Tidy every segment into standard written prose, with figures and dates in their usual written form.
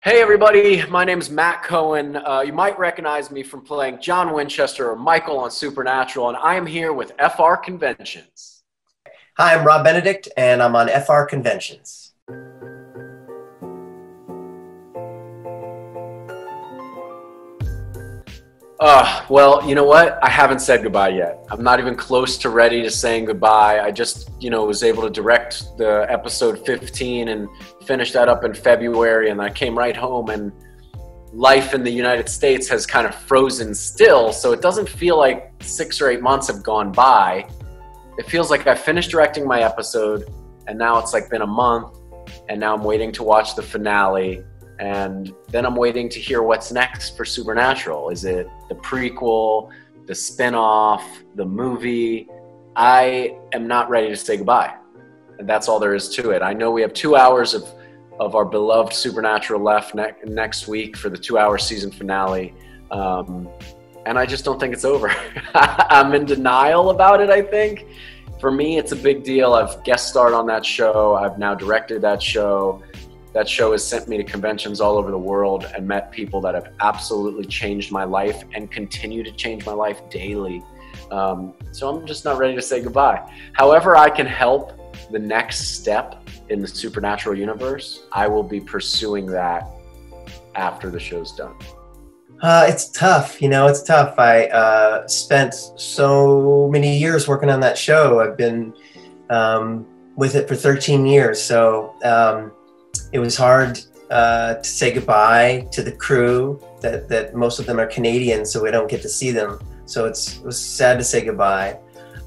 Hey everybody, my name's Matt Cohen. You might recognize me from playing John Winchester or Michael on Supernatural, and I am here with FrConventions. Hi, I'm Rob Benedict, and I'm on FrConventions. Well, you know what? I haven't said goodbye yet. I'm not even close to ready to saying goodbye. I just, was able to direct the episode 15 and finish that up in February, and I came right home, and life in the United States has kind of frozen still, so it doesn't feel like 6 or 8 months have gone by. It feels like I finished directing my episode, and now it's like been a month, and now I'm waiting to watch the finale. And then I'm waiting to hear what's next for Supernatural. Is it the prequel, the spinoff, the movie? I am not ready to say goodbye. And that's all there is to it. I know we have 2 hours of our beloved Supernatural left next week for the 2-hour season finale. And I just don't think it's over. I'm in denial about it, I think. For me, it's a big deal. I've guest starred on that show. I've now directed that show. That show has sent me to conventions all over the world and met people that have absolutely changed my life and continue to change my life daily. So I'm just not ready to say goodbye. However I can help the next step in the Supernatural universe, I will be pursuing that after the show's done. It's tough, it's tough. I spent so many years working on that show. I've been with it for 13 years, so it was hard to say goodbye to the crew that most of them are Canadian, so we don't get to see them. So it was sad to say goodbye.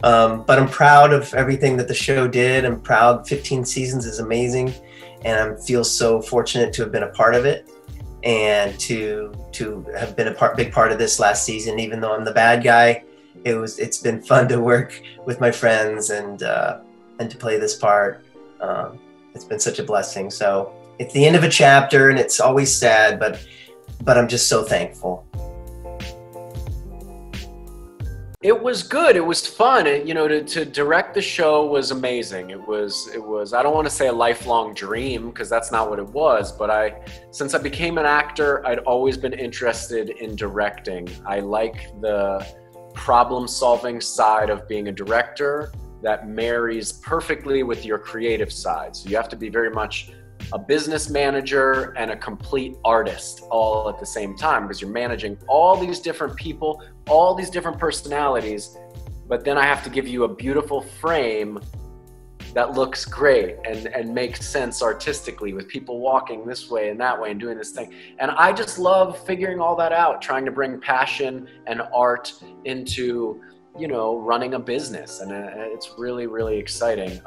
But I'm proud of everything that the show did. I'm proud. 15 seasons is amazing. And I feel so fortunate to have been a part of it and to have been a big part of this last season. Even though I'm the bad guy, it's been fun to work with my friends and to play this part. It's been such a blessing. So it's the end of a chapter and it's always sad, but I'm just so thankful. It was good. It was fun. To direct the show was amazing. It was, I don't want to say a lifelong dream because that's not what it was, but since I became an actor, I'd always been interested in directing. I like the problem-solving side of being a director that marries perfectly with your creative side. So you have to be very much a business manager and a complete artist all at the same time, because you're managing all these different people, all these different personalities, but then I have to give you a beautiful frame that looks great and makes sense artistically with people walking this way and that way and doing this thing. And I just love figuring all that out, trying to bring passion and art into running a business, and it's really, really exciting.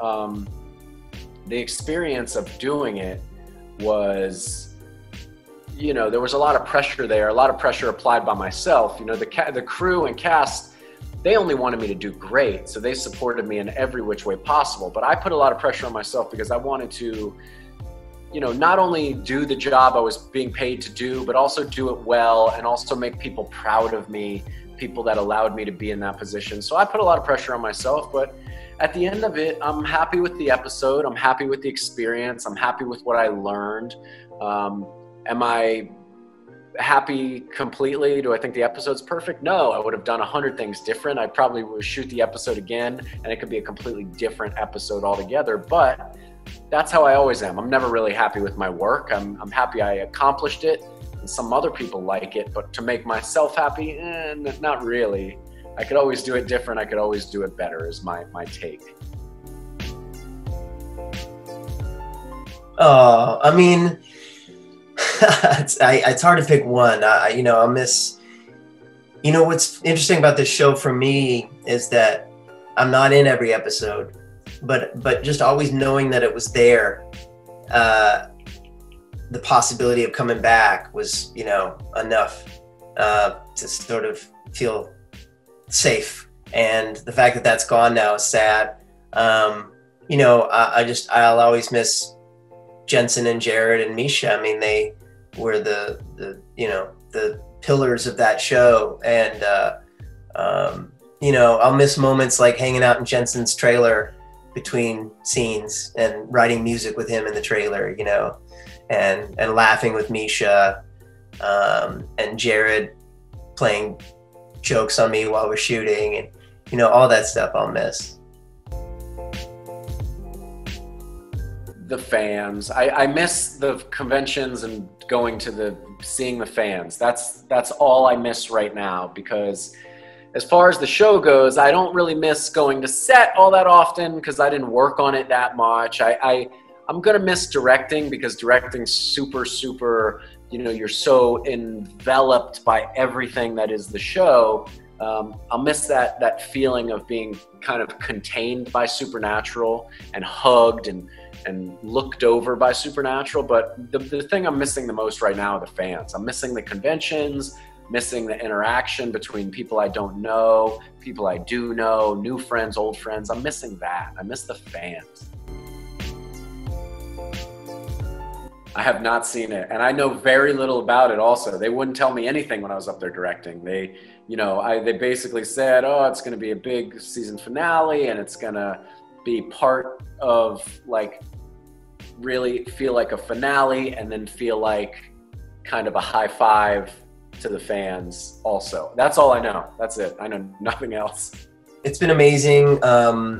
The experience of doing it was, there was a lot of pressure there, a lot of pressure applied by myself. The crew and cast, they only wanted me to do great, so they supported me in every which way possible. But I put a lot of pressure on myself because I wanted to, not only do the job I was being paid to do, but also do it well and also make people proud of me, people that allowed me to be in that position. So I put a lot of pressure on myself, but at the end of it, I'm happy with the episode. I'm happy with the experience. I'm happy with what I learned. Am I happy completely? Do I think the episode's perfect? No, I would have done 100 things different. I probably would shoot the episode again and it could be a completely different episode altogether, but that's how I always am. I'm never really happy with my work. I'm happy I accomplished it. And some other people like it, but to make myself happy, not really. I could always do it different. I could always do it better is my take. Oh, I mean, it's hard to pick one. I'll miss, what's interesting about this show for me is that I'm not in every episode, but just always knowing that it was there, the possibility of coming back was, enough to sort of feel safe. And the fact that that's gone now is sad. I'll always miss Jensen and Jared and Misha. I mean, they were the pillars of that show. And, I'll miss moments like hanging out in Jensen's trailer between scenes and writing music with him in the trailer, and laughing with Misha, and Jared playing jokes on me while we're shooting, and you know, all that stuff I'll miss. The fans. I miss the conventions and going to seeing the fans. That's all I miss right now, because as far as the show goes, I don't really miss going to set all that often because I didn't work on it that much. I'm gonna miss directing, because directing's super, super, you know, you're so enveloped by everything that is the show. I'll miss that feeling of being kind of contained by Supernatural and hugged and looked over by Supernatural. But the thing I'm missing the most right now are the fans. I'm missing the conventions, missing the interaction between people I don't know, people I do know, new friends, old friends. I'm missing that. I miss the fans. I have not seen it, and I know very little about it also. They wouldn't tell me anything when I was up there directing. They, you know, they basically said, oh, it's going to be a big season finale, and it's going to be part of, like, really feel like a finale, and then feel like kind of a high five to the fans also. That's all I know. That's it. I know nothing else. It's been amazing.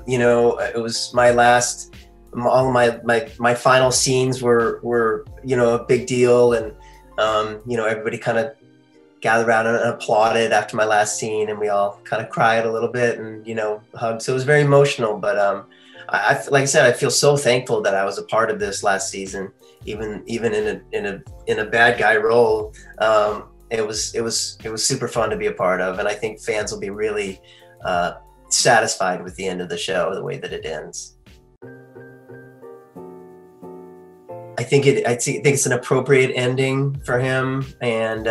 You know, it was my last, all my final scenes were, you know, a big deal. And, you know, everybody kind of gathered around and applauded after my last scene, and we all kind of cried a little bit and, you know, hugged. So it was very emotional, but, like I said, I feel so thankful that I was a part of this last season, even in a bad guy role. It was super fun to be a part of, and I think fans will be really satisfied with the end of the show, the way that it ends. I think it's an appropriate ending for him, and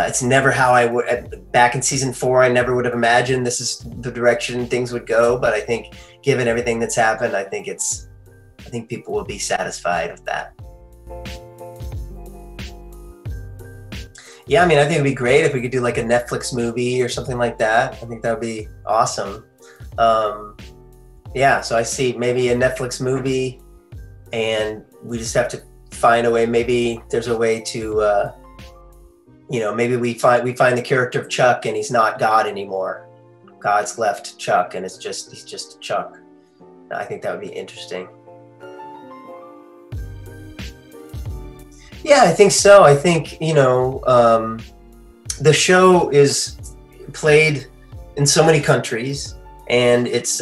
it's never how I would, back in season 4, I never would have imagined this is the direction things would go. But I think, given everything that's happened, I think people will be satisfied with that. Yeah, I mean, I think it'd be great if we could do like a Netflix movie or something like that. I think that would be awesome. Yeah, so I see maybe a Netflix movie, and we just have to find a way. Maybe there's a way to, you know, maybe we find the character of Chuck, and he's not God anymore. God's left Chuck, and he's just Chuck. I think that would be interesting. Yeah, I think so. I think, you know, the show is played in so many countries, and it's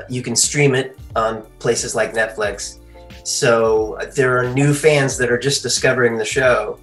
you can stream it on places like Netflix. So there are new fans that are just discovering the show,